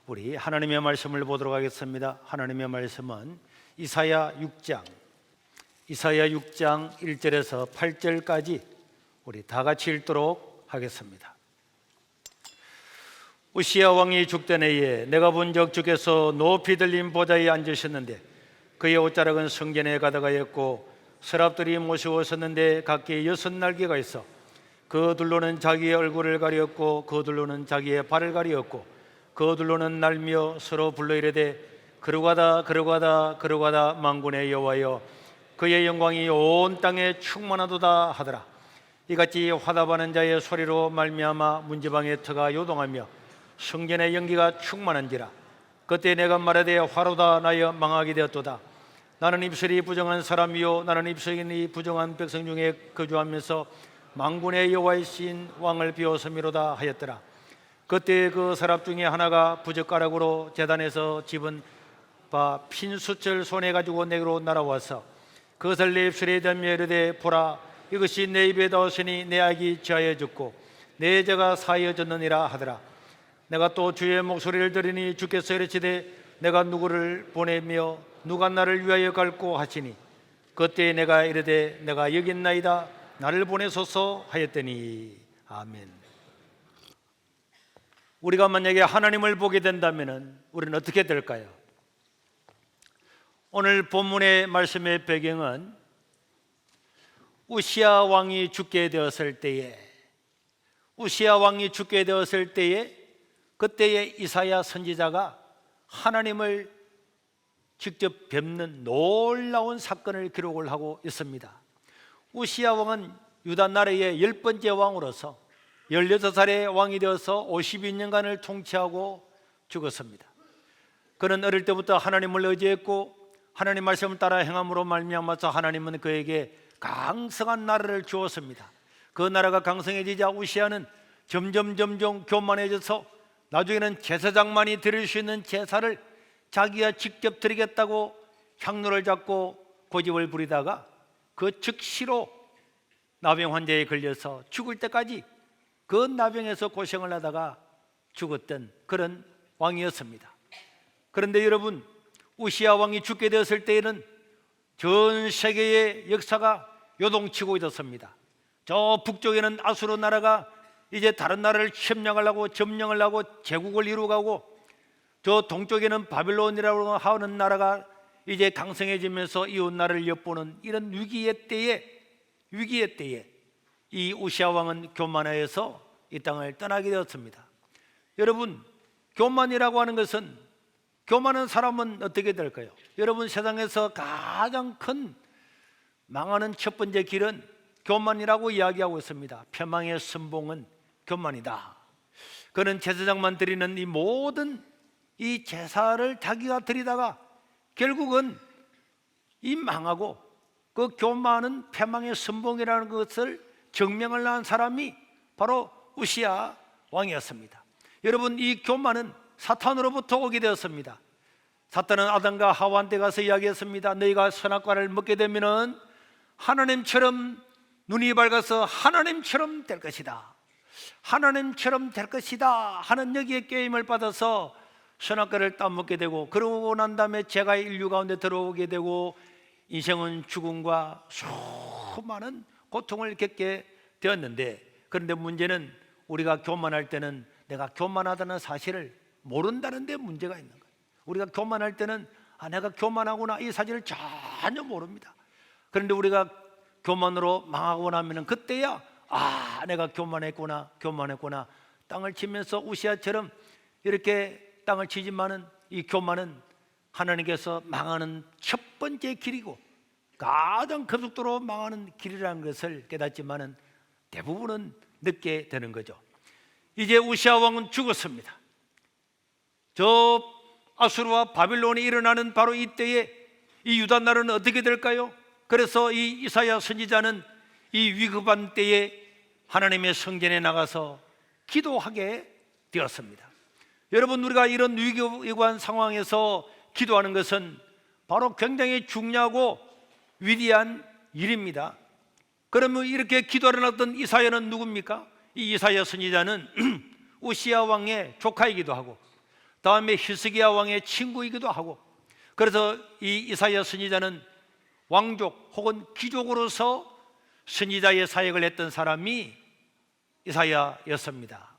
우리 하나님의 말씀을 보도록 하겠습니다. 하나님의 말씀은 이사야 6장 1절에서 8절까지 우리 다 같이 읽도록 하겠습니다. 우시야 왕이 죽던 해에 내가 본 적 주께서 높이 들린 보좌에 앉으셨는데 그의 옷자락은 성전에 가득하였고 서랍들이 모셔오셨는데 각기 6날개가 있어 그 둘로는 자기의 얼굴을 가리었고 그 둘로는 자기의 발을 가리었고 그 둘로는 날며 서로 불러 이르되 거룩하다 거룩하다 거룩하다 만군의 여호와여 그의 영광이 온 땅에 충만하도다 하더라. 이같이 화답하는 자의 소리로 말미암아 문지방의 터가 요동하며 성전의 연기가 충만한지라. 그때 내가 말하되 화로다 나여 망하게 되었도다. 나는 입술이 부정한 사람이요 나는 입술이 부정한 백성 중에 거주하면서 만군의 여호와이신 왕을 비웃음이로다 하였더라. 그때 그 서랍 중에 하나가 부젓가락으로 제단에서 집은 바 핀수철 손에 가지고 내게로 날아와서 그것을 내 입술에 대며 이르되 보라 이것이 내 입에 닿았으니 내 악이 지하여졌고 내 죄가 사하여졌느니라 하더라. 내가 또 주의 목소리를 들으니 주께서 이르시되 내가 누구를 보내며 누가 나를 위하여 갈고 하시니 그때 내가 이르되 내가 여기 있나이다 나를 보내소서 하였더니 아멘. 우리가 만약에 하나님을 보게 된다면 우리는 어떻게 될까요? 오늘 본문의 말씀의 배경은 우시야 왕이 죽게 되었을 때에 그때의 이사야 선지자가 하나님을 직접 뵙는 놀라운 사건을 기록을 하고 있습니다. 우시야 왕은 유다 나라의 10번째 왕으로서 16살의 왕이 되어서 52년간을 통치하고 죽었습니다. 그는 어릴 때부터 하나님을 의지했고 하나님 말씀을 따라 행함으로 말미암아서 하나님은 그에게 강성한 나라를 주었습니다. 그 나라가 강성해지자 우시야는 점점 교만해져서 나중에는 제사장만이 드릴 수 있는 제사를 자기가 직접 드리겠다고 향로를 잡고 고집을 부리다가 그 즉시로 나병 환자에 걸려서 죽을 때까지 그 나병에서 고생을 하다가 죽었던 그런 왕이었습니다. 그런데 여러분, 우시야 왕이 죽게 되었을 때에는 전 세계의 역사가 요동치고 있었습니다. 저 북쪽에는 아수르 나라가 이제 다른 나라를 점령을 하고 제국을 이루어가고 저 동쪽에는 바빌론이라고 하는 나라가 이제 강성해지면서 이웃 나라를 엿보는 이런 위기의 때에 이 우시야 왕은 교만하여서 이 땅을 떠나게 되었습니다. 여러분, 교만이라고 하는 것은 교만한 사람은 어떻게 될까요? 여러분, 세상에서 가장 큰 망하는 첫 번째 길은 교만이라고 이야기하고 있습니다. 패망의 선봉은 교만이다. 그는 제사장만 드리는 이 모든 이 제사를 자기가 드리다가 결국은 이 망하고 그 교만은 패망의 선봉이라는 것을 증명을 한 사람이 바로 우시야 왕이었습니다. 여러분, 이 교만은 사탄으로부터 오게 되었습니다. 사탄은 아담과 하와한테 가서 이야기했습니다. 너희가 선악과를 먹게 되면은 하나님처럼 눈이 밝아서 하나님처럼 될 것이다. 하나님처럼 될 것이다 하는 여기에 깨임을 받아서 선악과를 따먹게 되고 그러고 난 다음에 죄가 인류 가운데 들어오게 되고 인생은 죽음과 수많은 고통을 겪게 되었는데, 그런데 문제는 우리가 교만할 때는 내가 교만하다는 사실을 모른다는 데 문제가 있는 거예요. 우리가 교만할 때는 내가 교만하구나 이 사실을 전혀 모릅니다. 그런데 우리가 교만으로 망하고 나면 그때야 내가 교만했구나 땅을 치면서 우시야처럼 이렇게 땅을 치지만은 이 교만은 하나님께서 망하는 첫 번째 길이고 가장 급속도로 망하는 길이라는 것을 깨닫지만은 대부분은 늦게 되는 거죠. 이제 우시야 왕은 죽었습니다. 저 아수르와 바빌론이 일어나는 바로 이때에 이 유다 나라는 어떻게 될까요? 그래서 이 이사야 선지자는 이 위급한 때에 하나님의 성전에 나가서 기도하게 되었습니다. 여러분, 우리가 이런 위급한 상황에서 기도하는 것은 바로 굉장히 중요하고 위대한 일입니다. 그러면 이렇게 기도를 하던 이사야는 누굽니까? 이 이사야 선지자는 우시야 왕의 조카이기도 하고 다음에 히스기야 왕의 친구이기도 하고, 그래서 이 이사야 선지자는 왕족 혹은 귀족으로서 선지자의 사역을 했던 사람이 이사야였습니다.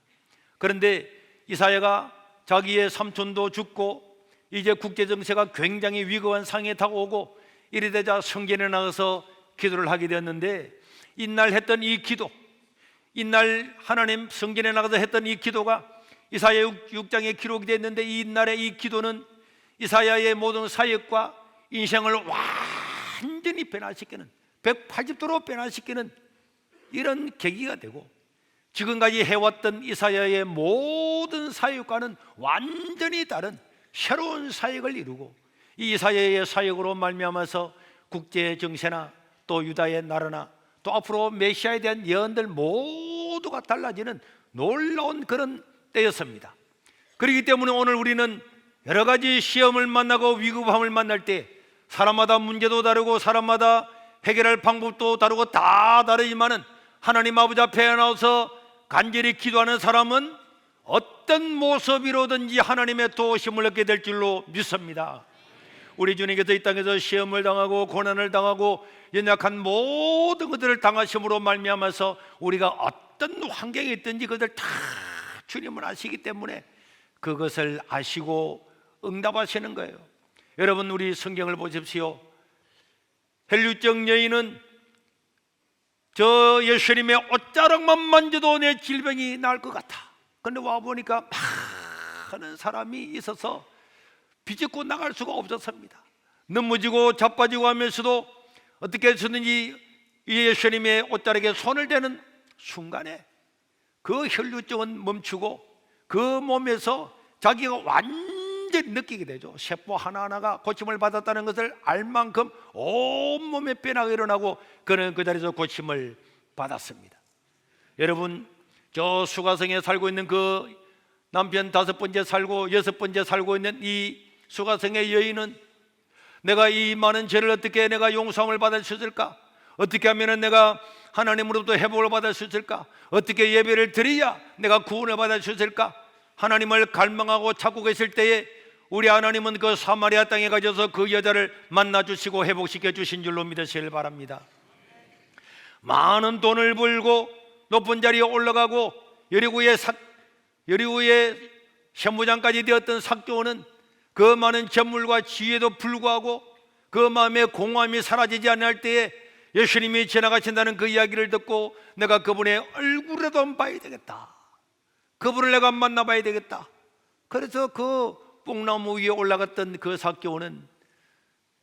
그런데 이사야가 자기의 삼촌도 죽고 이제 국제정세가 굉장히 위급한 상황에 다가오고 이래되자 성전에 나가서 기도를 하게 되었는데, 이날 했던 이 기도, 이날 하나님 성전에 나가서 했던 이 기도가 이사야 6장에 기록이 됐는데, 이날의 이 기도는 이사야의 모든 사역과 인생을 완전히 변화시키는, 180도로 변화시키는 이런 계기가 되고, 지금까지 해왔던 이사야의 모든 사역과는 완전히 다른 새로운 사역을 이루고, 이 이사야의 사역으로 말미암아서 국제 정세나 또 유다의 나라나 또 앞으로 메시아에 대한 예언들 모두가 달라지는 놀라운 그런 때였습니다. 그렇기 때문에 오늘 우리는 여러 가지 시험을 만나고 위급함을 만날 때 사람마다 문제도 다르고 사람마다 해결할 방법도 다르고 다 다르지만은 하나님 아버지 앞에 나와서 간절히 기도하는 사람은 어떤 모습이로든지 하나님의 도우심을 얻게 될 줄로 믿습니다. 우리 주님께서 이 땅에서 시험을 당하고 고난을 당하고 연약한 모든 것들을 당하심으로 말미암아서 우리가 어떤 환경에 있든지 그것을 다 주님은 아시기 때문에 그것을 아시고 응답하시는 거예요. 여러분, 우리 성경을 보십시오. 헬류증 여인은 저 예수님의 옷자락만 만져도 내 질병이 나을 것 같아. 그런데 와보니까 많은 사람이 있어서 비집고 나갈 수가 없었습니다. 넘어지고 자빠지고 하면서도 어떻게 해서든지 예수님의 옷자락에 손을 대는 순간에 그 혈류증은 멈추고 그 몸에서 자기가 완전히 느끼게 되죠. 세포 하나하나가 고침을 받았다는 것을 알 만큼 온몸에 변화가 일어나고 그는 그 자리에서 고침을 받았습니다. 여러분, 저 수가성에 살고 있는 그 남편 5번째 살고 6번째 살고 있는 이 수가성의 여인은 내가 이 많은 죄를 어떻게 내가 용서함을 받을 수 있을까? 어떻게 하면 내가 하나님으로부터 회복을 받을 수 있을까? 어떻게 예배를 드려야 내가 구원을 받을 수 있을까? 하나님을 갈망하고 찾고 계실 때에 우리 하나님은 그 사마리아 땅에 가셔서 그 여자를 만나주시고 회복시켜 주신 줄로 믿으시길 바랍니다. 많은 돈을 벌고 높은 자리에 올라가고 여리고의 세무장까지 되었던 삭개오는 그 많은 재물과 지혜도 불구하고 그 마음의 공허함이 사라지지 않을 때에 예수님이 지나가신다는 그 이야기를 듣고 내가 그분의 얼굴이라도 한번 봐야 되겠다, 그분을 내가 만나봐야 되겠다. 그래서 그 뽕나무 위에 올라갔던 그 삭개오는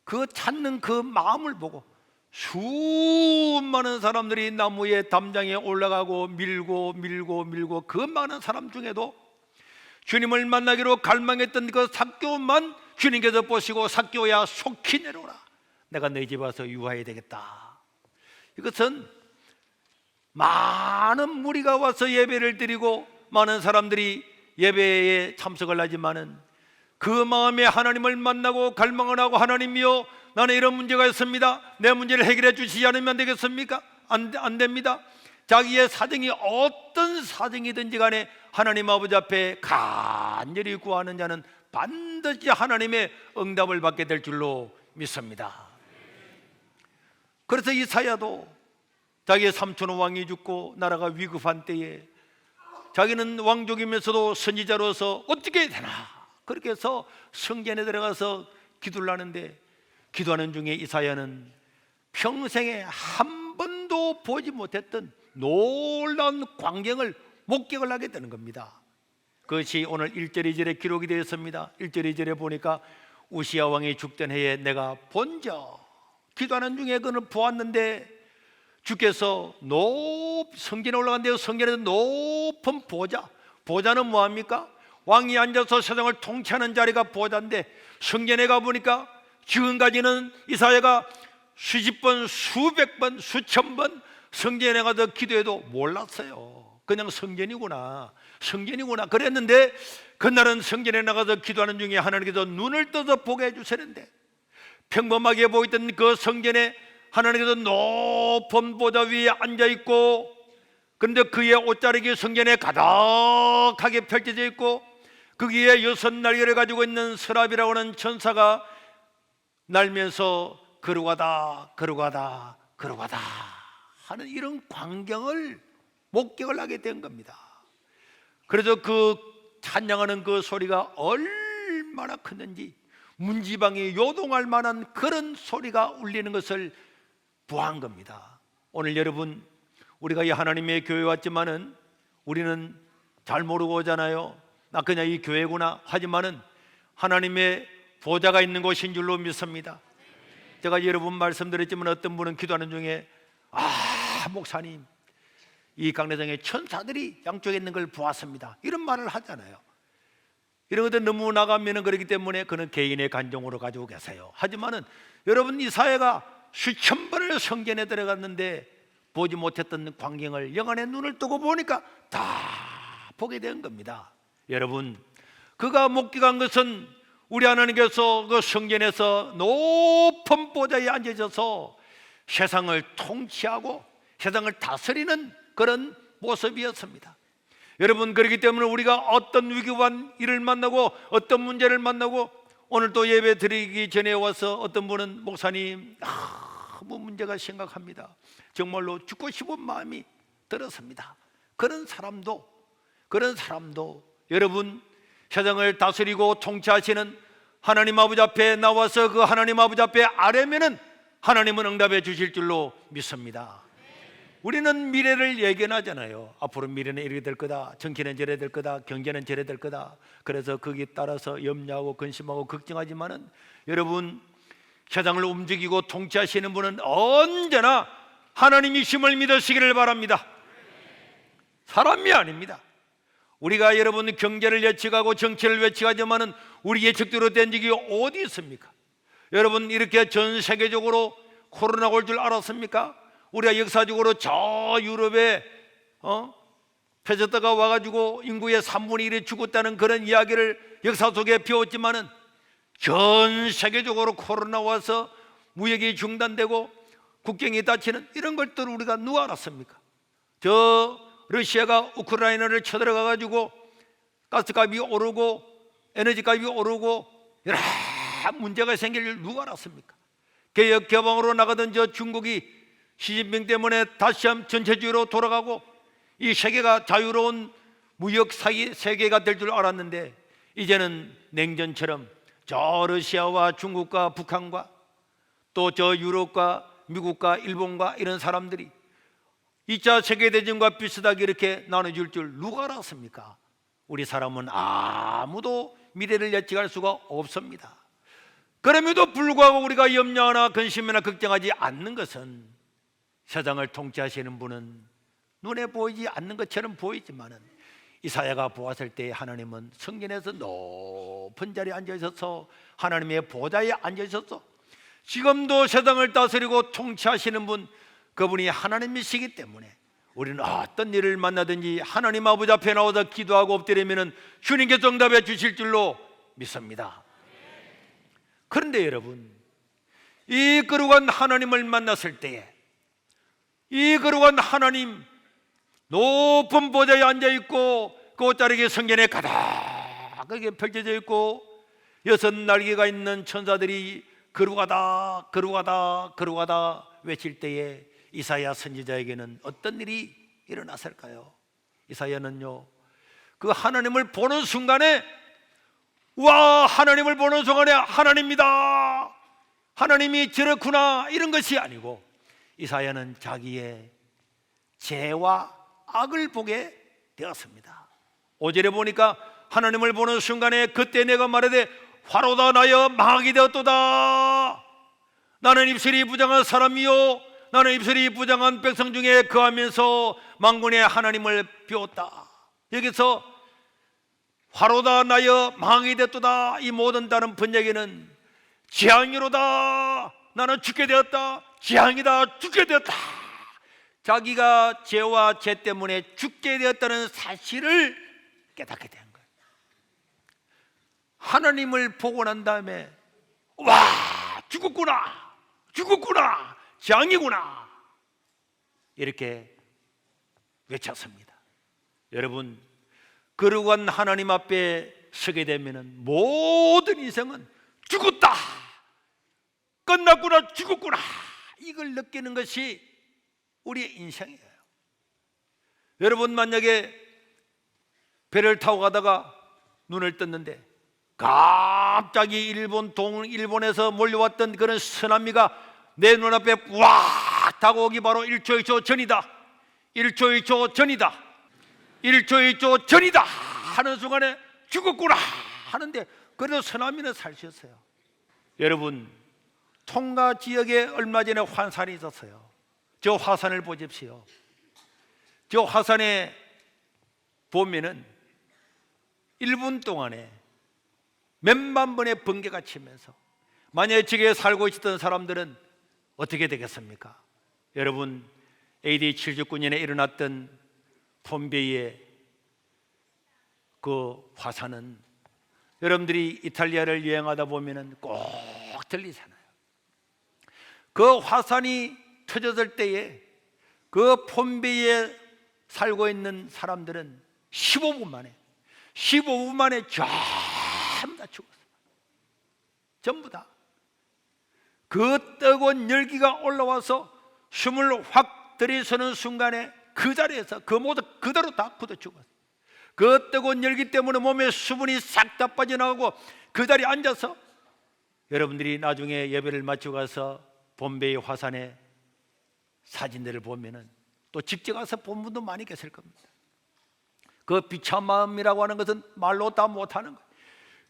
그 찾는 그 마음을 보고 수많은 사람들이 나무의 담장에 올라가고 밀고 그 많은 사람 중에도 주님을 만나기로 갈망했던 그 삭개오만 주님께서 보시고 삭개오야 속히 내려오라, 내가 너희 집에 와서 유하해야 되겠다. 이것은 많은 무리가 와서 예배를 드리고 많은 사람들이 예배에 참석을 하지만은 그 마음에 하나님을 만나고 갈망을 하고 하나님이여 나는 이런 문제가 있습니다, 내 문제를 해결해 주시지 않으면 안 되겠습니까? 안 됩니다. 자기의 사정이 어떤 사정이든지 간에 하나님 아버지 앞에 간절히 구하는 자는 반드시 하나님의 응답을 받게 될 줄로 믿습니다. 그래서 이사야도 자기의 삼촌 왕이 죽고 나라가 위급한 때에 자기는 왕족이면서도 선지자로서 어떻게 해야 되나, 그렇게 해서 성전에 들어가서 기도를 하는데, 기도하는 중에 이사야는 평생에 한 번도 보지 못했던 놀라운 광경을 목격을 하게 되는 겁니다. 그것이 오늘 1절 2절에 기록이 되어 있습니다. 1절 2절에 보니까 우시야 왕이 죽던 해에 내가 본저, 기도하는 중에 그는 보았는데 주께서 성전에 올라간대요. 성전에서 높은 보좌, 보좌는 뭐합니까? 왕이 앉아서 세상을 통치하는 자리가 보좌인데, 성전에 가보니까 지금까지는 이사야가 수십 번, 수백 번, 수천 번 성전에 가서 기도해도 몰랐어요. 그냥 성전이구나 그랬는데, 그날은 성전에 나가서 기도하는 중에 하나님께서 눈을 떠서 보게 해주시는데, 평범하게 보이던 그 성전에 하나님께서 높은 보좌 위에 앉아있고, 그런데 그의 옷자락이 성전에 가득하게 펼쳐져 있고, 거기에 6날개를 가지고 있는 서랍이라고 하는 천사가 날면서 걸어가다 걸어가다 걸어가다 하는 이런 광경을 목격을 하게 된 겁니다. 그래서 그 찬양하는 그 소리가 얼마나 컸는지 문지방이 요동할 만한 그런 소리가 울리는 것을 보한 겁니다. 오늘 여러분, 우리가 이 하나님의 교회 왔지만은 우리는 잘 모르고 오잖아요. 나 그냥 이 교회구나 하지만은 하나님의 보좌가 있는 곳인 줄로 믿습니다. 제가 여러 분 말씀드렸지만 어떤 분은 기도하는 중에 목사님, 이 강례장에 천사들이 양쪽에 있는 걸 보았습니다, 이런 말을 하잖아요. 이런 것들 너무 나가면 그렇기 때문에 그는 개인의 간증으로 가지고 계세요. 하지만은 여러분, 이 사회가 수천 번을 성전에 들어갔는데 보지 못했던 광경을 영안의 눈을 뜨고 보니까 다 보게 된 겁니다. 여러분, 그가 목격한 것은 우리 하나님께서 그 성전에서 높은 보좌에 앉으셔서 세상을 통치하고 세상을 다스리는 그런 모습이었습니다. 여러분, 그렇기 때문에 우리가 어떤 위기와 일을 만나고 어떤 문제를 만나고, 오늘 또 예배 드리기 전에 와서 어떤 분은 목사님, 너무 문제가 심각합니다, 정말로 죽고 싶은 마음이 들었습니다. 그런 사람도 여러분, 세상을 다스리고 통치하시는 하나님 아버지 앞에 나와서 그 하나님 아버지 앞에 아뢰면은 하나님은 응답해 주실 줄로 믿습니다. 우리는 미래를 예견하잖아요. 앞으로 미래는 이렇게 될 거다, 정치는 저래 될 거다, 경제는 저래 될 거다. 그래서 거기에 따라서 염려하고 근심하고 걱정하지만은 여러분, 세상을 움직이고 통치하시는 분은 언제나 하나님이심을 믿으시기를 바랍니다. 사람이 아닙니다. 우리가 여러분 경제를 예측하고 정치를 예측하지만은 우리 예측대로 된 적이 어디 있습니까? 여러분, 이렇게 전 세계적으로 코로나가 올 줄 알았습니까? 우리가 역사적으로 저 유럽에 펴졌다가 와가지고 인구의 3분의 1이 죽었다는 그런 이야기를 역사 속에 비웠지만은 전 세계적으로 코로나 와서 무역이 중단되고 국경이 닫히는 이런 것들을 우리가 누가 알았습니까? 저 러시아가 우크라이나를 쳐들어가 가지고 가스값이 오르고 에너지값이 오르고 여러 문제가 생길 줄 누가 알았습니까? 개혁 개방으로 나가던 저 중국이 시진핑 때문에 다시 한번 전체주의로 돌아가고 이 세계가 자유로운 무역 세계가 될 줄 알았는데, 이제는 냉전처럼 저 러시아와 중국과 북한과 또 저 유럽과 미국과 일본과 이런 사람들이 2차 세계대전과 비슷하게 이렇게 나눠줄 줄 누가 알았습니까? 우리 사람은 아무도 미래를 예측할 수가 없습니다. 그럼에도 불구하고 우리가 염려하나 근심이나 걱정하지 않는 것은, 세상을 통치하시는 분은 눈에 보이지 않는 것처럼 보이지만은 이사야가 보았을 때 하나님은 성전에서 높은 자리에 앉으셔서 하나님의 보좌에 앉으셔서 지금도 세상을 다스리고 통치하시는 분, 그분이 하나님이시기 때문에 우리는 어떤 일을 만나든지 하나님 아버지 앞에 나와서 기도하고 엎드리면 주님께서 응답해 주실 줄로 믿습니다. 그런데 여러분, 이 거룩한 하나님을 만났을 때에 이 거룩한 하나님, 높은 보좌에 앉아있고 그 옷자락에 성전에 가득하게 펼쳐져 있고 6날개가 있는 천사들이 거룩하다 거룩하다 거룩하다 외칠 때에 이사야 선지자에게는 어떤 일이 일어났을까요? 이사야는요, 그 하나님을 보는 순간에, 와, 하나님을 보는 순간에 하나님이다, 하나님이 저렇구나, 이런 것이 아니고 이사야는 자기의 죄와 악을 보게 되었습니다. 5절에 보니까 하나님을 보는 순간에 그때 내가 말하되 화로다 나여 망하게 되었도다. 나는 입술이 부정한 사람이요 나는 입술이 부정한 백성 중에 거하면서 만군의 하나님을 비웠다. 여기서 화로다 나여 망하게 되었도다, 이 모든 다른 번역에는 재앙이로다, 나는 죽게 되었다, 재앙이다, 죽게 되었다. 자기가 죄와 죄 때문에 죽게 되었다는 사실을 깨닫게 된 거예요. 하나님을 보고 난 다음에 와, 죽었구나, 죽었구나, 재앙이구나, 이렇게 외쳤습니다. 여러분, 거룩한 하나님 앞에 서게 되면 모든 인생은 죽었다, 끝났구나, 죽었구나, 이걸 느끼는 것이 우리의 인생이에요. 여러분, 만약에 배를 타고 가다가 눈을 떴는데 갑자기 일본에서 몰려왔던 그런 쓰나미가 내 눈앞에 와 다가오기 바로 1초 2초 전이다, 1초 2초 전이다, 1초 2초 전이다 하는 순간에 죽었구나 하는데, 그래도 쓰나미는 살 수 있어요. 여러분, 통가 지역에 얼마 전에 화산이 있었어요. 저 화산을 보십시오. 저 화산에 보면은 1분 동안에 몇만 번의 번개가 치면서, 만약에 저기에 살고 있었던 사람들은 어떻게 되겠습니까? 여러분, AD 79년에 일어났던 폼베이의 그 화산은 여러분들이 이탈리아를 여행하다 보면은 꼭 들리잖아요. 그 화산이 터졌을 때에 그 폼베이에 살고 있는 사람들은 15분 만에 전부 다 죽었어요. 전부 다. 그 뜨거운 열기가 올라와서 숨을 확 들이서는 순간에 그 자리에서 그 모두 그대로 다 굳어 죽었어요. 그 뜨거운 열기 때문에 몸에 수분이 싹 다 빠져나가고 그 자리에 앉아서, 여러분들이 나중에 예배를 마치고 가서 봄베이 화산의 사진들을 보면은 또 직접 가서 본 분도 많이 계실 겁니다. 그 비참한 마음이라고 하는 것은 말로 다 못하는 거예요.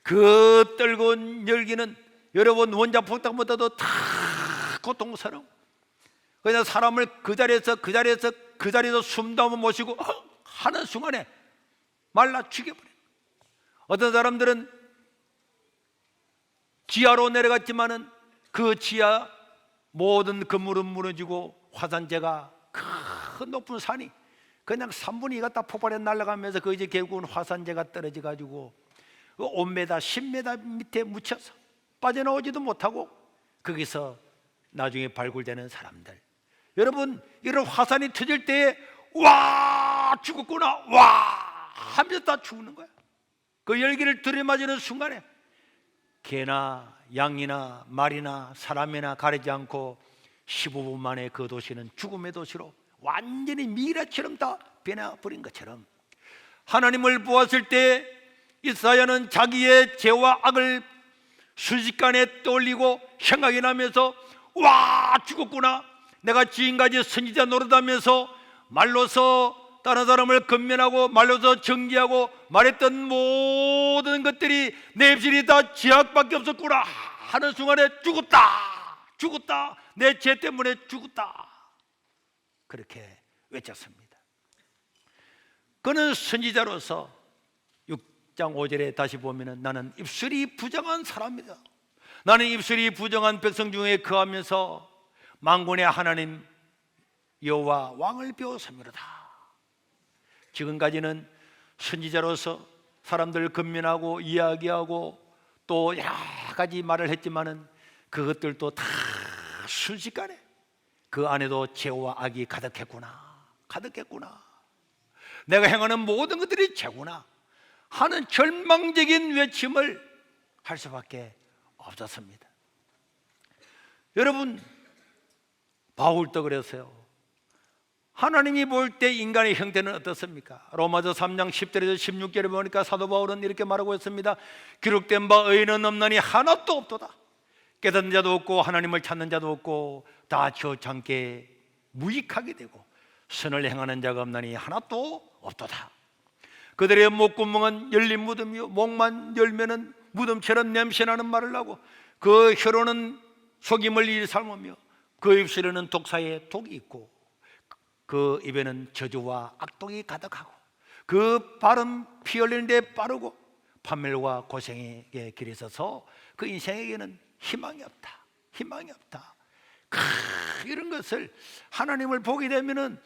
그 뜨거운 열기는 여러분 원자폭탄보다도 다 고통스러워. 그냥 사람을 그 자리에서 숨도 한번 못 쉬고 하는 순간에 말라 죽여버려요. 어떤 사람들은 지하로 내려갔지만은 그 지하 모든 건물은 무너지고 화산재가 큰 높은 산이 그냥 3분의 2가 다 폭발해 날아가면서 그 이제 결국은 화산재가 떨어져 가지고 5m, 10m 밑에 묻혀서 빠져나오지도 못하고 거기서 나중에 발굴되는 사람들. 여러분, 이런 화산이 터질 때에 와 죽었구나 와 하면서 다 죽는 거야. 그 열기를 들이맞이는 순간에 개나 양이나 말이나 사람이나 가리지 않고 15분 만에 그 도시는 죽음의 도시로 완전히 미라처럼 다 변해버린 것처럼, 하나님을 보았을 때 이사야는 자기의 죄와 악을 순식간에 떠올리고 생각이 나면서 와 죽었구나, 내가 지금까지 선지자 노릇하면서 말로서 다른 사람을 건면하고 말로서 정죄하고 말했던 모든 것들이 내 입술이 다 지약밖에 없었구나 하는 순간에 죽었다, 내 죄 때문에 죽었다, 그렇게 외쳤습니다. 그는 선지자로서 6장 5절에 다시 보면은 나는 입술이 부정한 사람이다, 나는 입술이 부정한 백성 중에 거하면서 만군의 하나님 여호와 왕을 배웠음이로다. 지금까지는 선지자로서 사람들을 건면하고 이야기하고 또 여러 가지 말을 했지만은 그것들도 다 순식간에 그 안에도 죄와 악이 가득했구나, 내가 행하는 모든 것들이 죄구나 하는 절망적인 외침을 할 수밖에 없었습니다. 여러분, 바울도 그랬어요. 하나님이 볼 때 인간의 형태는 어떻습니까? 로마서 3장 10절에서 16절에 보니까 사도 바울은 이렇게 말하고 있습니다. 기록된 바 의인은 없나니 하나도 없도다. 깨닫는 자도 없고 하나님을 찾는 자도 없고 다 지어창게 무익하게 되고 선을 행하는 자가 없나니 하나도 없도다. 그들의 목구멍은 열린 무덤이요 목만 열면은 무덤처럼 냄새나는 말을 하고 그 혀로는 속임을 일삼으며 그 입술에는 독사의 독이 있고 그 입에는 저주와 악독이 가득하고 그 발은 피 흘리는 데 빠르고 판멸과 고생의 길에 서서 그 인생에게는 희망이 없다. 이런 것을 하나님을 보게 되면은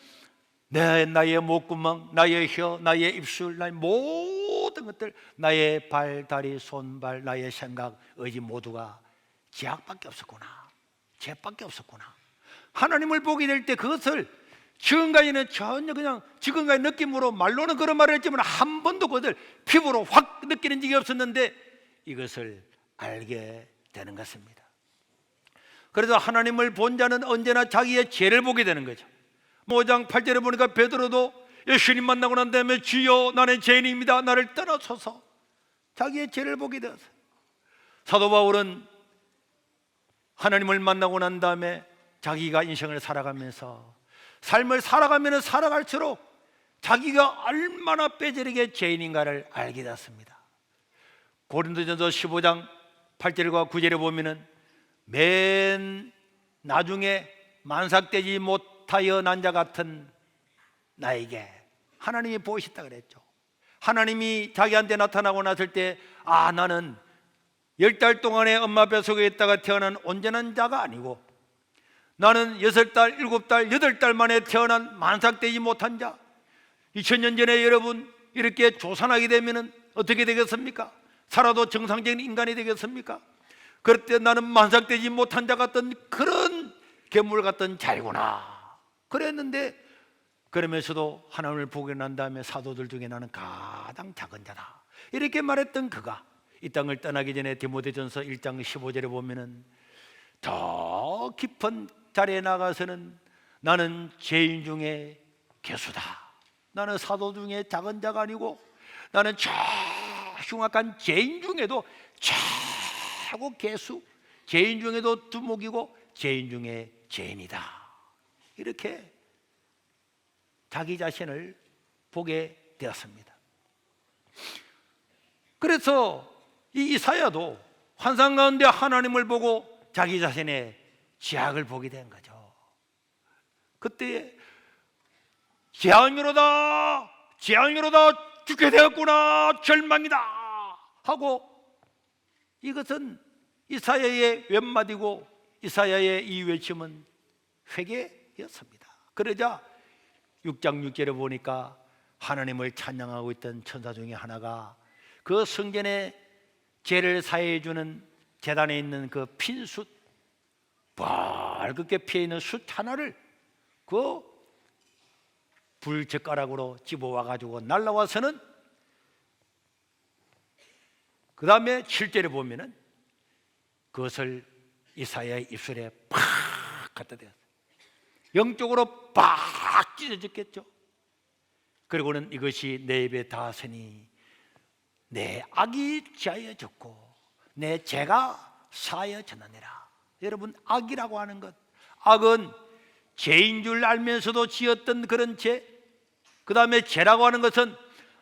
나의 목구멍, 나의 혀, 나의 입술, 나의 모든 것들, 나의 발, 다리, 손발, 나의 생각, 의지 모두가 죄악밖에 없었구나, 죄밖에 없었구나. 하나님을 보게 될 때 그것을 지금까지는 전혀 그냥 지금까지 느낌으로 말로는 그런 말을 했지만 한 번도 그것을 피부로 확 느끼는 적이 없었는데 이것을 알게 되는 것입니다. 그래서 하나님을 본 자는 언제나 자기의 죄를 보게 되는 거죠. 5장 8절에 보니까 베드로도 예수님 만나고 난 다음에 주여 나는 죄인입니다, 나를 떠나소서, 자기의 죄를 보게 되었어요. 사도 바울은 하나님을 만나고 난 다음에 자기가 인생을 살아가면서 삶을 살아가면 살아갈수록 자기가 얼마나 빼지르게 죄인인가를 알게 되었습니다. 고린도전서 15장 8절과 9절에 보면은 맨 나중에 만삭되지 못하여 난 자 같은 나에게 하나님이 보이셨다 그랬죠. 하나님이 자기한테 나타나고 났을 때 나는 10달 동안에 엄마 뱃속에 있다가 태어난 온전한 자가 아니고 나는 6달, 7달, 8달 만에 태어난 만삭되지 못한 자. 2000년 전에 여러분 이렇게 조산하게 되면 어떻게 되겠습니까? 살아도 정상적인 인간이 되겠습니까? 그럴 때 나는 만삭되지 못한 자 같던 그런 괴물 같던 자이구나 그랬는데, 그러면서도 하나님을 보게 난 다음에 사도들 중에 나는 가장 작은 자다 이렇게 말했던 그가 이 땅을 떠나기 전에 디모데전서 1장 15절에 보면은 더 깊은 자리에 나가서는 나는 죄인 중에 괴수다, 나는 사도 중에 작은 자가 아니고 나는 저 흉악한 죄인 중에도 최고 괴수, 죄인 중에도 두목이고 죄인 중에 죄인이다, 이렇게 자기 자신을 보게 되었습니다. 그래서 이 이사야도 환상 가운데 하나님을 보고 자기 자신의 죄악을 보게 된 거죠. 그때 재앙이로다, 재앙이로다, 죽게 되었구나, 절망이다 하고, 이것은 이사야의 웬마디고 이사야의 이 외침은 회개였습니다. 그러자 6장 6절에 보니까 하나님을 찬양하고 있던 천사 중에 하나가 그 성전에 죄를 사해해 주는 제단에 있는 그 핀 숯, 밝게 피어 있는 숯 하나를 그 불젓가락으로 집어와 가지고 날라와서는, 그 다음에 7절에 보면은 그것을 이사야의 입술에 팍 갖다 대었어요. 영적으로 팍 찢어졌겠죠. 그리고는 이것이 내 입에 닿았으니 내 악이 지하여졌고 내 죄가 사하여졌느니라. 여러분, 악이라고 하는 것, 악은 죄인 줄 알면서도 지었던 그런 죄, 그 다음에 죄라고 하는 것은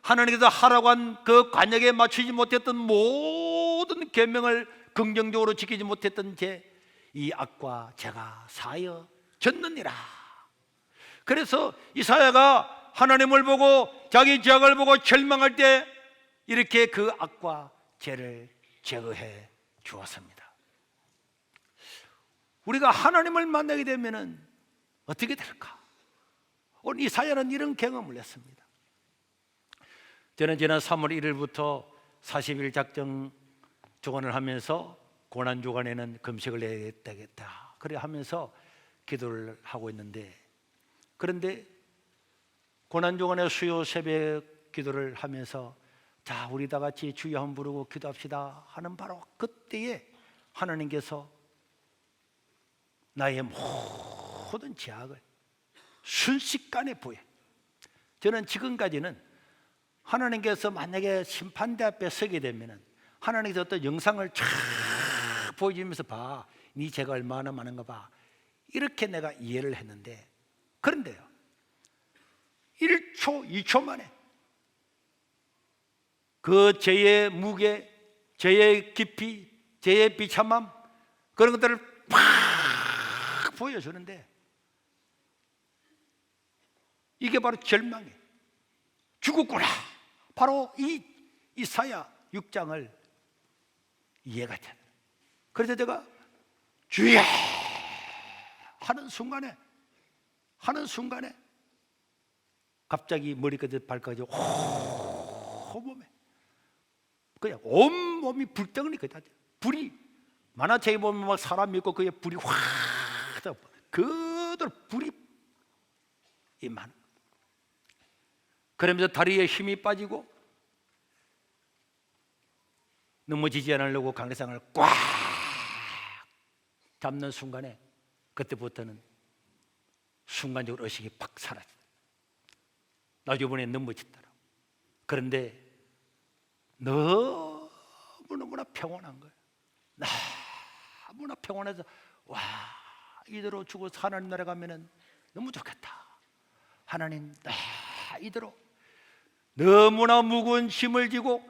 하나님께서 하라고 한 그 관역에 맞추지 못했던 모든 계명을 긍정적으로 지키지 못했던 죄, 이 악과 죄가 사하여졌느니라. 그래서 이사야가 하나님을 보고 자기 죄악을 보고 절망할 때 이렇게 그 악과 죄를 제거해 주었습니다. 우리가 하나님을 만나게 되면 어떻게 될까? 오늘 이사야는 이런 경험을 했습니다. 저는 지난 3월 1일부터 40일 작정 주간을 하면서 고난 주간에는 금식을 해야 되겠다 그래 하면서 기도를 하고 있는데, 그런데 고난 주간에 수요 새벽 기도를 하면서 자, 우리 다 같이 주여 한번 부르고 기도합시다 하는 바로 그때에 하나님께서 나의 모든 죄악을 순식간에 보여. 저는 지금까지는 하나님께서 만약에 심판대 앞에 서게 되면 하나님께서 어떤 영상을 쫙 보여주면서 봐, 네 죄가 얼마나 많은가 봐, 이렇게 내가 이해를 했는데, 그런데요 1초 2초 만에 그 죄의 무게, 죄의 깊이, 죄의 비참함, 그런 것들을 팍 보여주는데, 이게 바로 절망이에요. 죽었구나. 바로 이 이사야 6장을 이해가 돼요. 그래서 제가 주여 하는 순간에 갑자기 머리까지 발까지 온몸에 그냥 온몸이 불덩어리 그다. 불이 만화책에 보면 막 사람 있고 그게 불이 확 그대로 불이 임하는, 그러면서 다리에 힘이 빠지고 넘어지지 않으려고 강대상을 꽉 잡는 순간에 그때부터는 순간적으로 의식이 팍 사라져. 나중에 넘어졌더라. 그런데 너무너무나 평온한 거예요. 너무나 평온해서 와, 이대로 죽어서 하나님 나라 가면은 너무 좋겠다. 하나님, 이대로 너무나 무거운 짐을 지고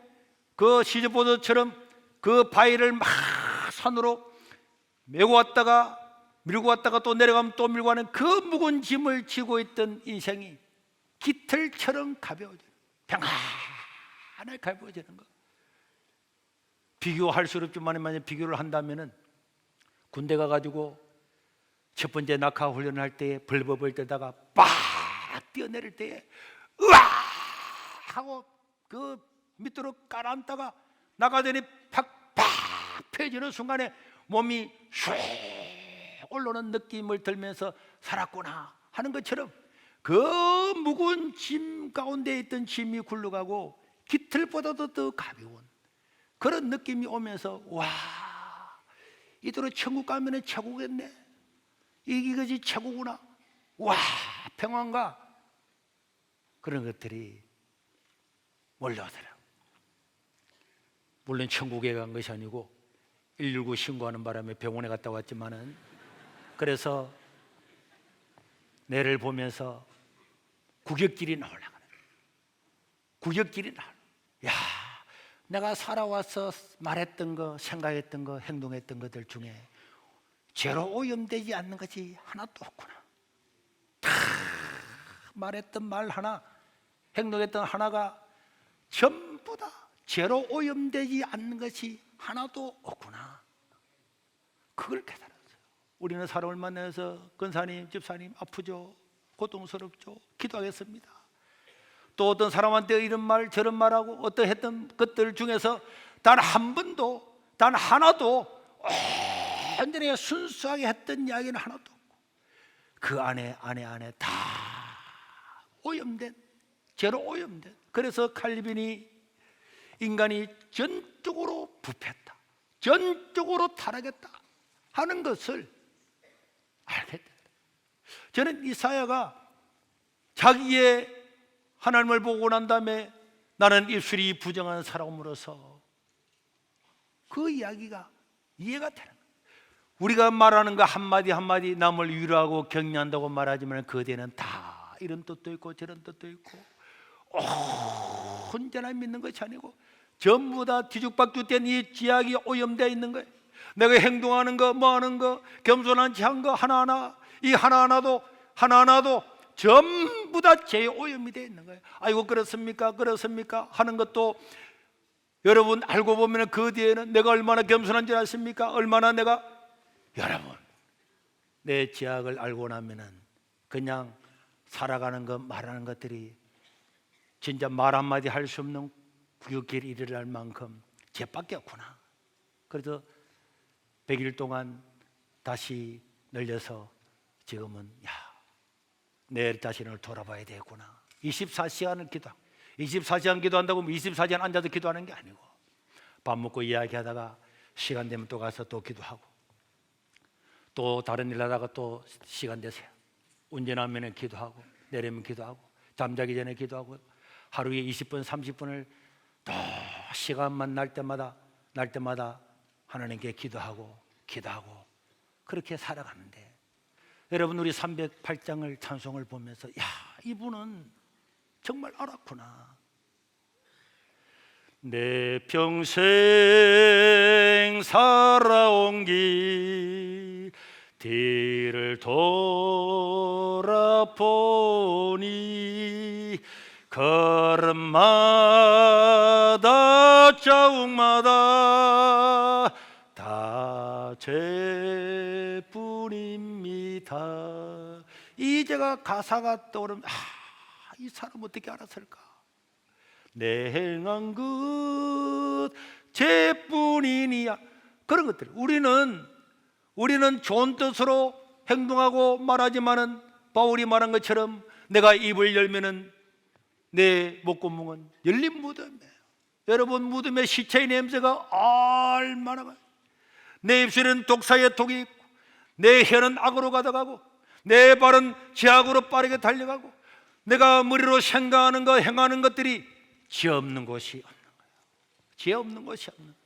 그 시즈보드처럼 그 바위를 막 산으로 메고 왔다가 밀고 왔다가 또 내려가면 또 밀고 하는 그 무거운 짐을 지고 있던 인생이 깃털처럼 가벼워지는, 평안하게 가벼워지는 거. 비교할 수 없지만 만약 비교를 한다면은 군대 가가지고 첫 번째 낙하 훈련을 할 때에 벌벌벌 때다가 빡 뛰어내릴 때에 으아 하고 그 밑으로 깔아앉다가 나가더니 팍팍 펴지는 순간에 몸이 슉 올라오는 느낌을 들면서 살았구나 하는 것처럼 그 무거운 짐 가운데 있던 짐이 굴러가고 깃털보다도 더 가벼운 그런 느낌이 오면서 와, 이대로 천국 가면 최고겠네, 이것이 최고구나, 와, 평안과 그런 것들이 몰려오더라고요. 물론 천국에 간 것이 아니고 119 신고하는 바람에 병원에 갔다 왔지만은, 그래서 내를 보면서 구격질이 나오려고 그래. 구격질이 나오려. 야, 내가 살아와서 말했던 거, 생각했던 거, 행동했던 것들 중에 죄로 오염되지 않는 것이 하나도 없구나. 다 말했던 말 하나, 행동했던 하나가 전부 다 죄로 오염되지 않는 것이 하나도 없구나. 그걸 깨달았어요. 우리는 사람을 만나서 권사님, 집사님 아프죠? 고통스럽죠? 기도하겠습니다. 또 어떤 사람한테 이런 말 저런 말하고 어떤 했던 것들 중에서 단 한 번도, 단 하나도 완전히 순수하게 했던 이야기는 하나도 없고 그 안에 다 오염된, 죄로 오염된. 그래서 칼빈이 인간이 전적으로 부패했다, 전적으로 타락했다 하는 것을 알게 됐다. 저는 이사야가 자기의 하나님을 보고 난 다음에 나는 입술이 부정한 사람으로서 그 이야기가 이해가 되는 거예요. 우리가 말하는 거 한마디 한마디 남을 위로하고 격려한다고 말하지만 그 뒤에는 다 이런 뜻도 있고 저런 뜻도 있고 혼자나 믿는 것이 아니고 전부 다 뒤죽박죽된 이 지약이 오염되어 있는 거예요. 내가 행동하는 거, 뭐 하는 거, 겸손한 한 거 하나하나, 이 하나하나도 전부 다 죄의 오염이 되어 있는 거예요. 아이고 그렇습니까? 그렇습니까? 하는 것도 여러분 알고 보면 그 뒤에는 내가 얼마나 겸손한 줄 아십니까? 얼마나 내가, 여러분 내 죄악을 알고 나면은 그냥 살아가는 것, 말하는 것들이 진짜 말 한마디 할 수 없는 구역길에 이르를 만큼 죄밖에 없구나. 그래서 100일 동안 다시 늘려서 지금은 내 자신을 돌아봐야 되겠구나. 24시간을 기도하고, 24시간 기도한다고 24시간 앉아서 기도하는 게 아니고 밥 먹고 이야기하다가 시간 되면 또 가서 또 기도하고 또 다른 일 하다가 또 시간 되세요. 운전하면 기도하고 내리면 기도하고 잠자기 전에 기도하고 하루에 20분 30분을 또 시간만 날 때마다 하나님께 기도하고 그렇게 살아가는데, 여러분 우리 308장을 찬송을 보면서 야, 이분은 정말 알았구나. 내 평생 살아온 길 뒤를 돌아보니 걸음마다 자국마다 다 죄뿐입니다. 이제가 가사가 떠오르면 이 사람 어떻게 알았을까? 내 행한 것 죄뿐이니야. 그런 것들 우리는 좋은 뜻으로 행동하고 말하지만은 바울이 말한 것처럼 내가 입을 열면은 내 목구멍은 열린 무덤이에요. 여러분, 무덤의 시체의 냄새가 얼마나 많아요. 내 입술에는 독사의 독이 있고, 내 혀는 악으로 가득하고, 내 발은 죄악으로 빠르게 달려가고, 내가 머리로 생각하는 것, 행하는 것들이 죄 없는 것이 없는 거예요. 죄 없는 것이 없는 거예요.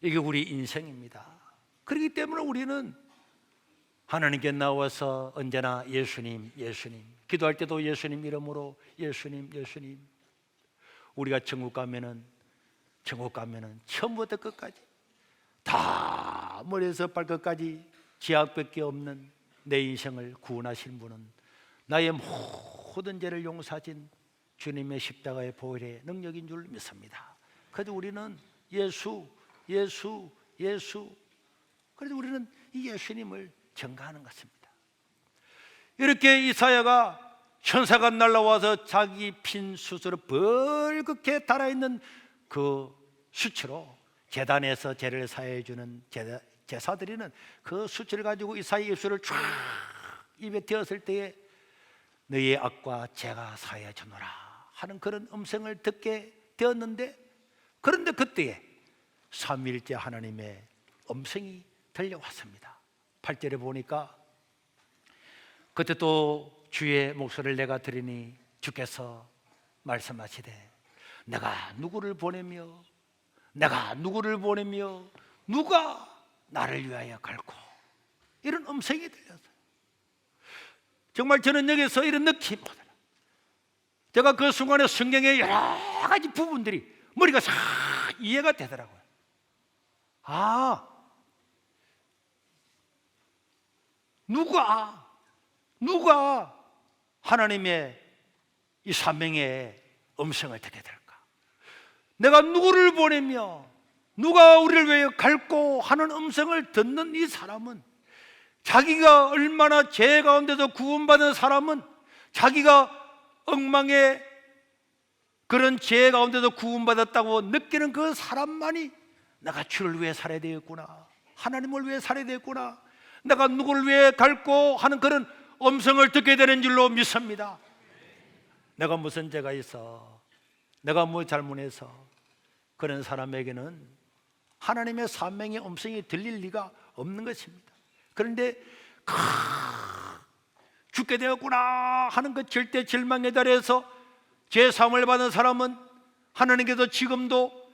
이게 우리 인생입니다. 그렇기 때문에 우리는 하나님께 나와서 언제나 예수님, 예수님, 기도할 때도 예수님 이름으로 예수님, 예수님. 우리가 천국 가면은 처음부터 끝까지 다 머리에서 발끝까지 죄악밖에 없는 내 인생을 구원하신 분은 나의 모든 죄를 용서하신 주님의 십자가의 보혈의 능력인 줄 믿습니다. 그래서 우리는 예수, 예수, 예수. 그래서 우리는 이 예수님을 전가하는 것입니다. 이렇게 이사야가 천사가 날라와서 자기 핀 숯으로 벌겋게 달아있는 그 수치로 제단에서 죄를 사해 주는 제사드리는 그 수치를 가지고 이사야 입술을 쫙 입에 대었을 때에 너희의 악과 죄가 사해주노라 하는 그런 음성을 듣게 되었는데, 그런데 그때에 삼위일체 하나님의 음성이 들려왔습니다. 8절에 보니까 그때 또 주의 목소리를 내가 들으니 주께서 말씀하시되 내가 누구를 보내며 누가 나를 위하여 갈고, 이런 음성이 들렸어요. 정말 저는 여기서 이런 느낌, 제가 그 순간에 성경의 여러 가지 부분들이 머리가 싹 이해가 되더라고요. 아, 누가 하나님의 이 사명의 음성을 듣게 될까? 내가 누구를 보내며 누가 우리를 위해 갈고 하는 음성을 듣는 이 사람은, 자기가 얼마나 죄 가운데서 구원받은 사람은, 자기가 엉망의 그런 죄 가운데서 구원받았다고 느끼는 그 사람만이 내가 주를 위해 살아야 되겠구나, 하나님을 위해 살아야 되겠구나, 내가 누구를 위해 갈고 하는 그런 음성을 듣게 되는 줄로 믿습니다. 내가 무슨 죄가 있어, 내가 뭐 잘못해서, 그런 사람에게는 하나님의 사명의 음성이 들릴 리가 없는 것입니다. 그런데 죽게 되었구나 하는 그 절대 절망의 자리에서 죄사함을 받은 사람은 하나님께서 지금도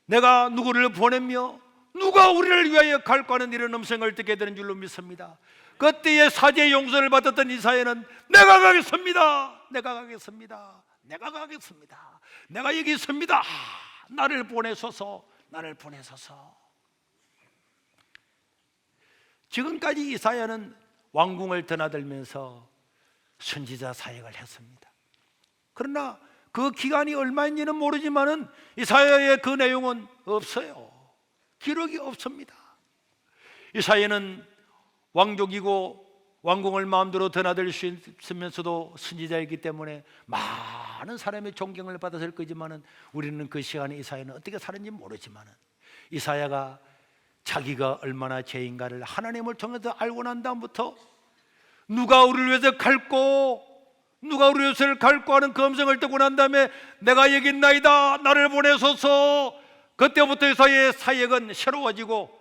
내가 누구를 보내며 누가 우리를 위하여 갈고 하는 이런 음성을 듣게 되는 줄로 믿습니다. 그때의 사죄의 용서를 받았던 이사야는 내가 가겠습니다, 내가 여기 있습니다, 나를 보내소서. 지금까지 이사야는 왕궁을 드나들면서 선지자 사역을 했습니다. 그러나 그 기간이 얼마인지는 모르지만은 이사야의 그 내용은 없어요. 기록이 없습니다. 이사야는 왕족이고 왕궁을 마음대로 드나들 수 있으면서도 선지자이기 때문에 많은 사람의 존경을 받았을 거지만은 우리는 그 시간에 이사야는 어떻게 살았는지 모르지만은 이사야가 자기가 얼마나 죄인가를 하나님을 통해서 알고 난 다음부터 누가 우리를 위해서 갈고 하는 그 음성을 듣고 난 다음에 내가 여기 있나이다, 나를 보내소서. 그때부터 이사야의 사역은 새로워지고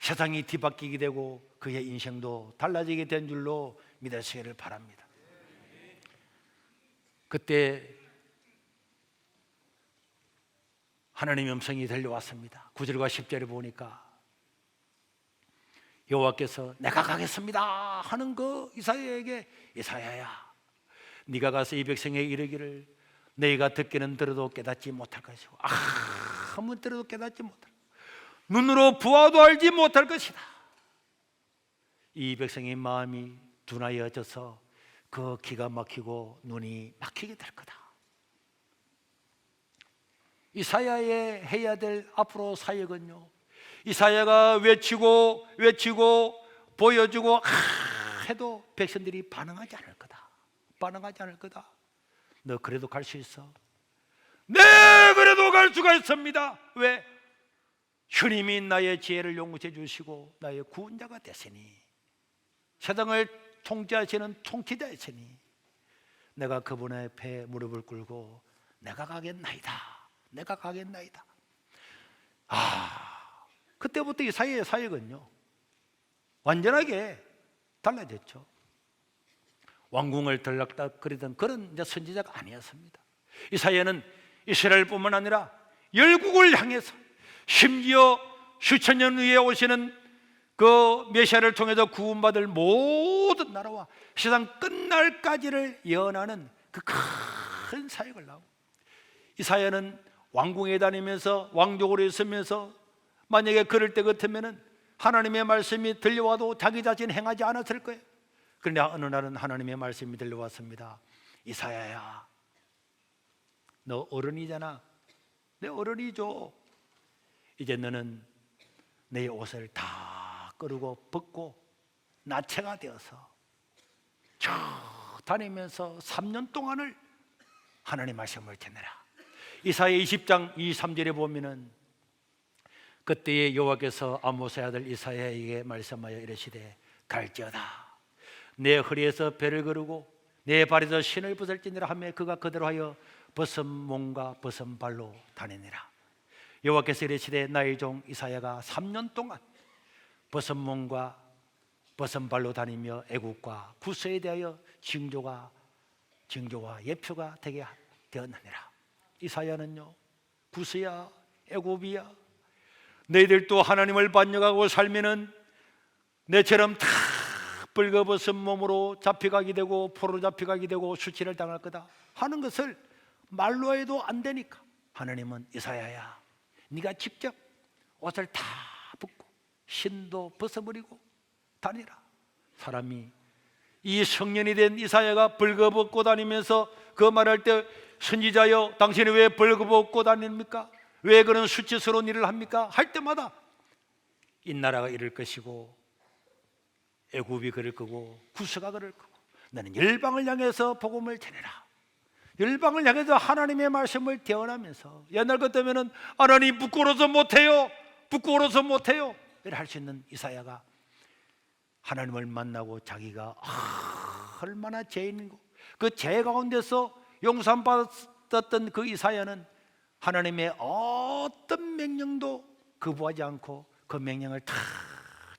세상이 뒤바뀌게 되고 그의 인생도 달라지게 된 줄로 믿으시기를 바랍니다. 그때 하나님의 음성이 들려왔습니다. 9절과 10절에 보니까 여호와께서 내가 가겠습니다 하는 그 이사야에게, 이사야야, 네가 가서 이 백성에 이르기를 너희가 듣기는 들어도 깨닫지 못할 것이고 아무리 들어도 깨닫지 못할, 눈으로 보아도 알지 못할 것이다. 이 백성의 마음이 둔하여져서 그 기가 막히고 눈이 막히게 될 거다. 이사야의 해야 될 앞으로 사역은요, 이사야가 외치고 보여주고 해도 백성들이 반응하지 않을 거다. 너 그래도 갈 수 있어? 네, 그래도 갈 수가 있습니다. 왜? 주님이 나의 죄를 용서해 주시고 나의 구원자가 되시니 세상을 통치하시는 통치자이시니 내가 그분의 배에 무릎을 꿇고 내가 가겠나이다, 내가 가겠나이다. 그때부터 이사야의 사역은요 완전하게 달라졌죠. 왕궁을 들락달락거리던 그런 이제 선지자가 아니었습니다. 이사야는 이스라엘뿐만 아니라 열국을 향해서, 심지어 수천 년 후에 오시는 그 메시아를 통해서 구원받을 모든 나라와 세상 끝날까지를 예언하는 그 큰 사역을 하고, 이사야는 왕궁에 다니면서 왕족으로 있으면서 만약에 그럴 때 같으면은 하나님의 말씀이 들려와도 자기 자신 행하지 않았을 거예요. 그러나 어느 날은 하나님의 말씀이 들려왔습니다. 이사야야, 너 어른이잖아. 내 어른이죠. 이제 너는 내 옷을 다 꺼르고 벗고 나체가 되어서 쭉 다니면서 3년 동안을 하나님 말씀을 전해라. 이사야 20장 23절에 보면은 그때에 여호와께서 아모스의 아들 이사야에게 말씀하여 이르시되 갈지어다 내 허리에서 배를 거르고 내 발에서 신을 벗을지니라 하며 그가 그대로 하여 벗은 몸과 벗은 발로 다니니라. 여호와께서 이르시되 나의 종 이사야가 3년 동안 벗은 몸과 벗은 발로 다니며 애국과 구스에 대하여 징조와 예표가 되게 되었느니라. 이사야는요 구스야 애굽이야, 너희들도 하나님을 반역하고 살면은 내처럼 다 벌거벗은 몸으로 잡혀가게 되고 포로 잡혀가게 되고 수치를 당할 거다 하는 것을 말로 해도 안 되니까 하나님은 이사야야, 네가 직접 옷을 다 벗고 신도 벗어버리고 다니라. 사람이 이 성년이 된 이사야가 벌거벗고 다니면서 그 말할 때 선지자여 당신이 왜 벌거벗고 다닙니까? 왜 그런 수치스러운 일을 합니까? 할 때마다 이 나라가 이럴 것이고 애굽이 그럴 거고 구스가 그럴 거고 나는 열방을 향해서 복음을 전해라. 열방을 향해서 하나님의 말씀을 대언하면서 옛날 같으면은 하나님 부끄러워서 못해요, 부끄러워서 못해요 이렇게 할 수 있는 이사야가 하나님을 만나고 자기가 얼마나 죄인이고 그 죄 가운데서 용서받았던 그 이사야는 하나님의 어떤 명령도 거부하지 않고 그 명령을 다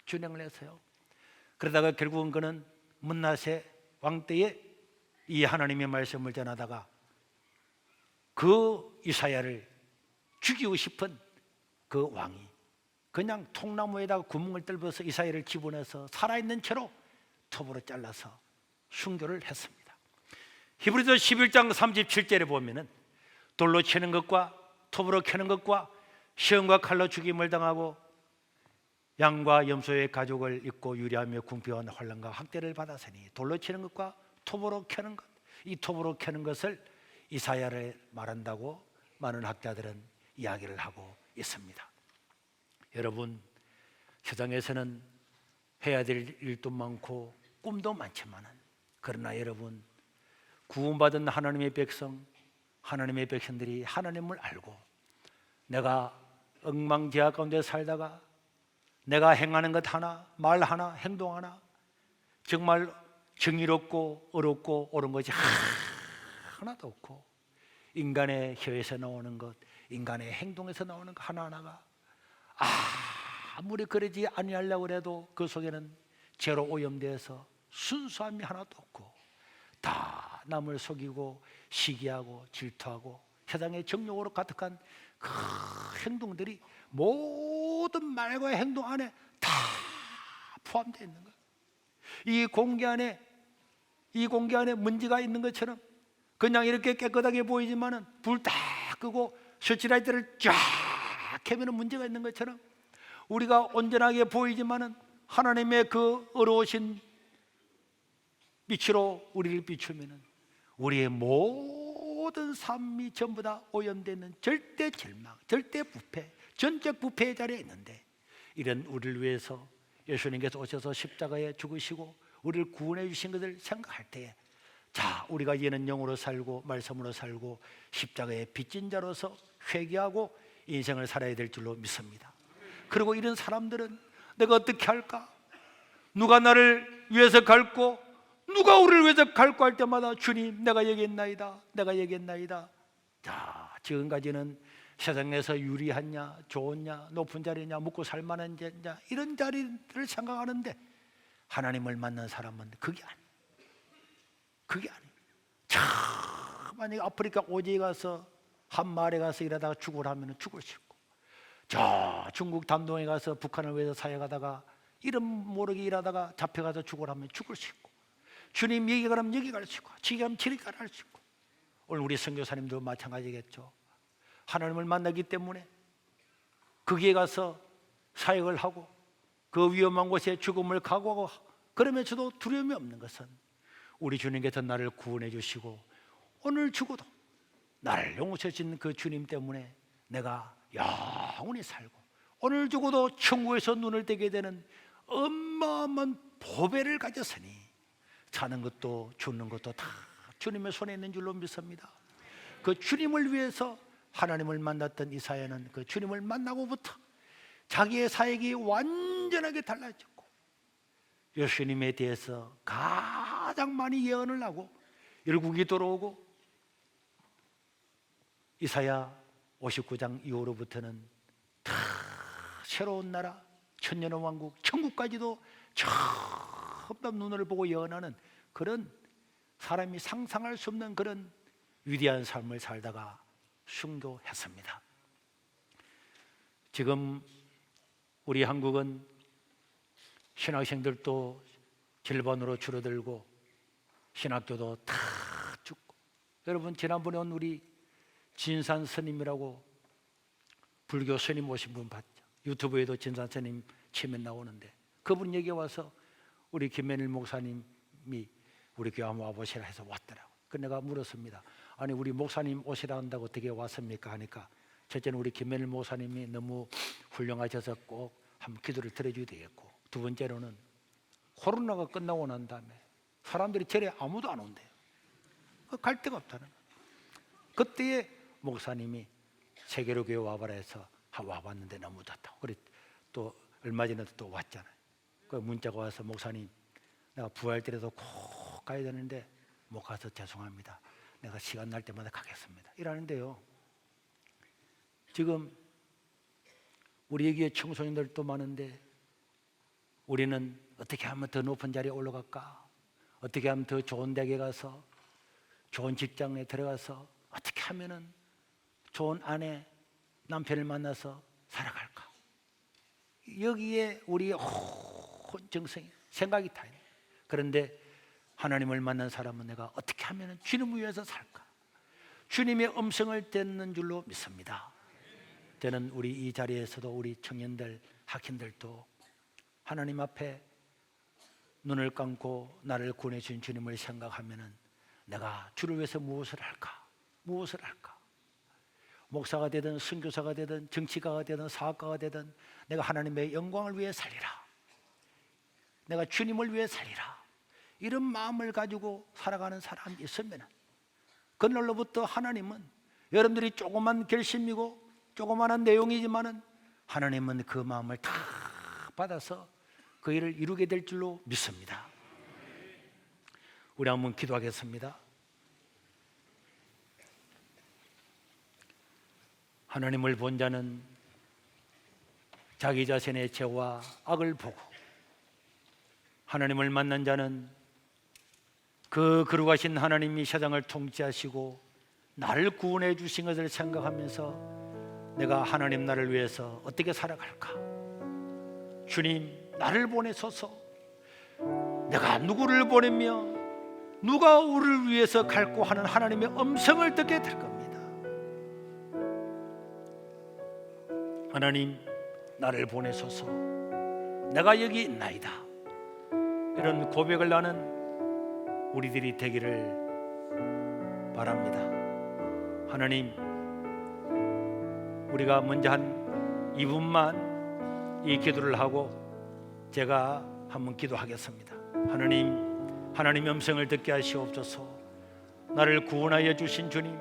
준행을 했어요. 그러다가 결국은 그는 문하세 왕 때에 이 하나님의 말씀을 전하다가 그 이사야를 죽이고 싶은 그 왕이 그냥 통나무에다가 구멍을 뚫어서 이사야를 집어넣어서 살아있는 채로 톱으로 잘라서 순교를 했습니다. 히브리서 11장 37절에 보면은 돌로 치는 것과 톱으로 캐는 것과 시험과 칼로 죽임을 당하고 양과 염소의 가죽을 입고 유리하며 궁핍한 환난과 학대를 받았으니 돌로 치는 것과 톱으로 캐는 것, 이 톱으로 캐는 것을 이사야를 말한다고 많은 학자들은 이야기를 하고 있습니다. 여러분, 세상에서는 해야 될 일도 많고 꿈도 많지만 그러나 여러분, 구원받은 하나님의 백성들이 하나님을 알고 내가 엉망지하 가운데 살다가 내가 행하는 것 하나, 말 하나, 행동 하나 정말 정의롭고 어렵고 옳은 것이 하나도 없고 인간의 혀에서 나오는 것, 인간의 행동에서 나오는 것 하나하나가 아무리 그러지 아니하려고 해도 그 속에는 죄로 오염되어서 순수함이 하나도 없고 다 남을 속이고 시기하고 질투하고 세상의 정욕으로 가득한 그 행동들이 모든 말과 행동 안에 다 포함되어 있는 거예요. 이 공기 안에 먼지가 있는 것처럼 그냥 이렇게 깨끗하게 보이지만은 불 다 끄고 스치라이트를 쫙 캐면 문제가 있는 것처럼 우리가 온전하게 보이지만은 하나님의 그 어려우신 빛으로 우리를 비추면은 우리의 모든 삶이 전부 다 오염되는 절대 절망, 절대 부패, 전적 부패의 자리에 있는데 이런 우리를 위해서 예수님께서 오셔서 십자가에 죽으시고 우리를 구원해 주신 것을 생각할 때에 자, 우리가 이제는 영으로 살고 말씀으로 살고 십자가의 빚진 자로서 회개하고 인생을 살아야 될 줄로 믿습니다. 그리고 이런 사람들은 내가 어떻게 할까? 누가 나를 위해서 갈고 누가 우리를 위해서 갈구할 때마다 주님 내가 여기 있나이다, 내가 여기 있나이다. 자, 지금까지는 세상에서 유리하냐, 좋으냐, 높은 자리냐, 먹고 살만한 자냐, 이런 자리를 생각하는데 하나님을 만난 사람은 그게 아니에요. 그게 아니에요. 자, 만약에 아프리카 오지에 가서 한 마을에 가서 일하다가 죽으라면 죽을 수 있고, 저 중국 담동에 가서 북한을 위해서 사역하다가 이름 모르게 일하다가 잡혀가서 죽으라면 죽을 수 있고, 주님 여기 가라면 여기 갈 수 있고, 저기 가면 저리 갈 수 있고, 오늘 우리 선교사님도 마찬가지겠죠. 하나님을 만나기 때문에 거기에 가서 사역을 하고 그 위험한 곳에 죽음을 각오하고 그러면서도 두려움이 없는 것은 우리 주님께서 나를 구원해 주시고 오늘 죽어도 나를 용서해 주신 그 주님 때문에 내가 영원히 살고 오늘 죽어도 천국에서 눈을 떼게 되는 어마어마한 보배를 가졌으니 사는 것도 죽는 것도 다 주님의 손에 있는 줄로 믿습니다. 그 주님을 위해서 하나님을 만났던 이사야는 그 주님을 만나고부터 자기의 사역이 완전하게 달라졌고 예수님에 대해서 가장 많이 예언을 하고 열국이 돌아오고 이사야 59장 이후로부터는 다 새로운 나라, 천년의 왕국, 천국까지도 처음 눈을 보고 예언하는 그런 사람이 상상할 수 없는 그런 위대한 삶을 살다가 순교했습니다. 지금 우리 한국은 신학생들도 절반으로 줄어들고 신학교도 다 죽고, 여러분 지난번에 온 우리 진산 스님이라고 불교 스님 오신 분 봤죠? 유튜브에도 진산 스님 치면 나오는데 그분 얘기 와서 우리 김현일 목사님이 우리 교회 한번 와보시라 해서 왔더라고. 그 내가 물었습니다. 아니 우리 목사님 오시라 한다고 어떻게 왔습니까? 하니까 첫째는 우리 김현일 목사님이 너무 훌륭하셔서 꼭 한번 기도를 드려줘야 되겠고, 두 번째로는 코로나가 끝나고 난 다음에 사람들이 절에 아무도 안 온대요. 갈 데가 없다는 거예요. 그때에 목사님이 세계로 교회 와봐라 해서 와봤는데 너무 좋다고. 그래 또 얼마 전에도 또 왔잖아요. 그 문자가 와서 목사님 내가 부활 때라도 꼭 가야 되는데 못 가서 죄송합니다. 내가 시간 날 때마다 가겠습니다. 이러는데요. 지금 우리에게 청소년들도 많은데 우리는 어떻게 하면 더 높은 자리에 올라갈까? 어떻게 하면 더 좋은 대학에 가서 좋은 직장에 들어가서 어떻게 하면은 좋은 아내, 남편을 만나서 살아갈까? 여기에 우리의 온 정성이 생각이 다 있는. 그런데 하나님을 만난 사람은 내가 어떻게 하면 주님을 위해서 살까? 주님의 음성을 듣는 줄로 믿습니다. 저는 우리 이 자리에서도 우리 청년들, 학생들도 하나님 앞에 눈을 감고 나를 구원해 주신 주님을 생각하면은 내가 주를 위해서 무엇을 할까? 무엇을 할까? 목사가 되든 선교사가 되든 정치가가 되든 사학가가 되든 내가 하나님의 영광을 위해 살리라. 내가 주님을 위해 살리라. 이런 마음을 가지고 살아가는 사람이 있으면 그날로부터 하나님은 여러분들이 조그만 결심이고 조그만한 내용이지만은 하나님은 그 마음을 다 받아서 그 일을 이루게 될 줄로 믿습니다. 우리 한번 기도하겠습니다. 하나님을 본 자는 자기 자신의 죄와 악을 보고 하나님을 만난 자는 그 거룩하신 하나님이 세상을 통치하시고 나를 구원해 주신 것을 생각하면서 내가 하나님 나를 위해서 어떻게 살아갈까? 주님 나를 보내소서. 내가 누구를 보내며 누가 우리를 위해서 갈고 하는 하나님의 음성을 듣게 될 겁니다. 하나님 나를 보내소서. 내가 여기 있나이다. 이런 고백을 나는 우리들이 되기를 바랍니다. 하나님, 우리가 먼저 한 2분만 이 기도를 하고 제가 한번 기도하겠습니다. 하나님 음성을 듣게 하시옵소서. 나를 구원하여 주신 주님,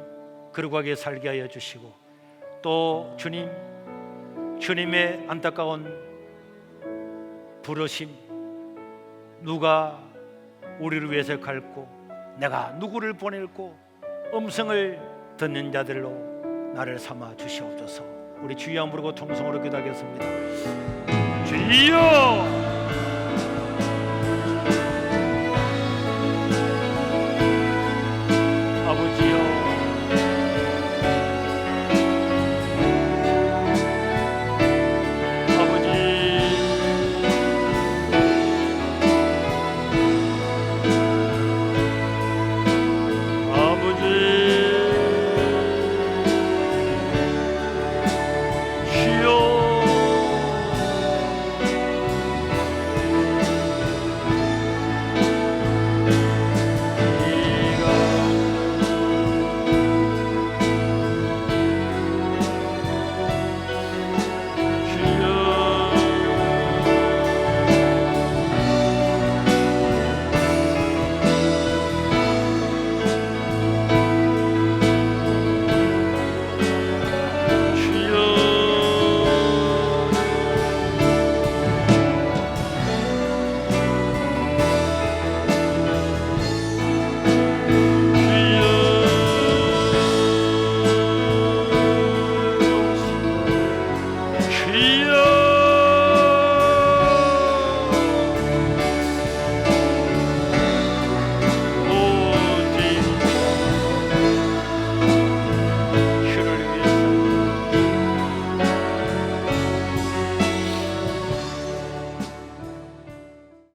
거룩하게 살게 하여 주시고 또 주님의 안타까운 부르심, 누가 우리를 위해서 갈고 내가 누구를 보낼고 음성을 듣는 자들로 나를 삼아 주시옵소서. 우리 주여 부르고 통성으로 기도하겠습니다. 주여